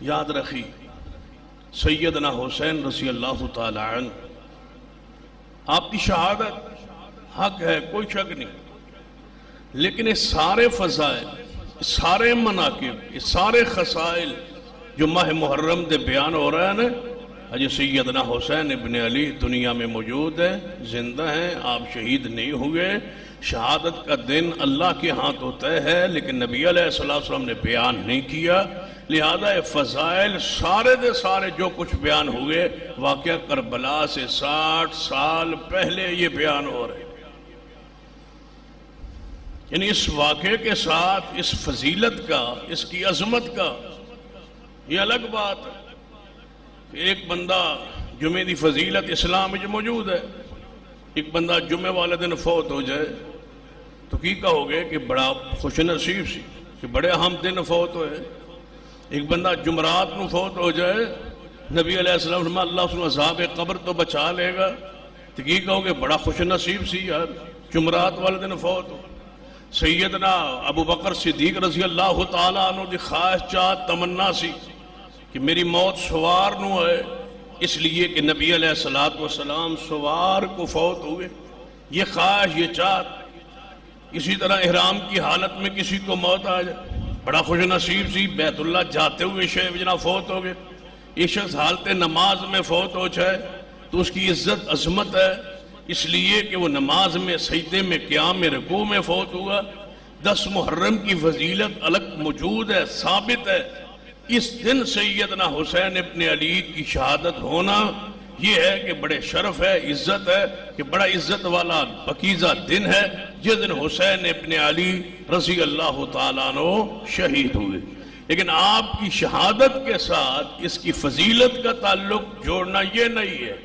یاد رکھی سیدنا حسین رضی اللہ تعالی عنہ، آپ کی شہادت حق ہے، کوئی شک نہیں، لیکن یہ سارے فضائل، سارے مناقب، سارے خصائل جو ماہ محرم دے بیان ہو رہا ہے نا، اجے سیدنا حسین ابن علی دنیا میں موجود ہے، زندہ ہیں، آپ شہید نہیں ہوئے۔ شہادت کا دن اللہ کے ہاں تو طے ہے، لیکن نبی علیہ السلام نے بیان نہیں کیا، لہذا یہ فضائل سارے دے سارے جو کچھ بیان ہوئے واقعہ کربلا سے 60 سال پہلے یہ بیان ہو رہے، یعنی اس واقعے کے ساتھ اس فضیلت کا، اس کی عظمت کا یہ الگ بات ہے کہ ایک بندہ جمعے دی فضیلت اسلام میں موجود ہے، ایک بندہ جمعے والے دن فوت ہو جائے تو کی کہو گے کہ بڑا خوش نصیب سی کہ بڑے اہم دن فوت ہوئے۔ ایک بندہ جمعرات نو فوت ہو جائے، نبی علیہ السلام فرمایا اللہ اس کو عذاب قبر تو بچا لے گا، تو کی کہو گے بڑا خوش نصیب سی یار جمعرات والے دن فوت ہو۔ سیدنا ابو بکر صدیق رضی اللہ تعالیٰ عنہ دی خواہش چاہت تمنا سی کہ میری موت سوار نو ہے، اس لیے کہ نبی علیہ السلام سوار کو فوت ہوئے، یہ خواہش، یہ چاہت۔ اسی طرح احرام کی حالت میں کسی کو موت آ جائے، بڑا خوش نصیب سی بیت اللہ جاتے ہوئے شیخ جناب فوت ہو گئے۔ یہ شخص حالت نماز میں فوت ہو جائے تو اس کی عزت عظمت ہے، اس لیے کہ وہ نماز میں سجدے میں قیام میں رکوع میں فوت ہوا۔ 10 محرم کی فضیلت الگ موجود ہے، ثابت ہے۔ اس دن سیدنا حسین ابن علی کی شہادت ہونا یہ ہے کہ بڑے شرف ہے، عزت ہے، کہ بڑا عزت والا پاکیزہ دن ہے جس دن حسین ابن علی رضی اللہ تعالیٰ عنہ شہید ہوئے۔ لیکن آپ کی شہادت کے ساتھ اس کی فضیلت کا تعلق جوڑنا یہ نہیں ہے۔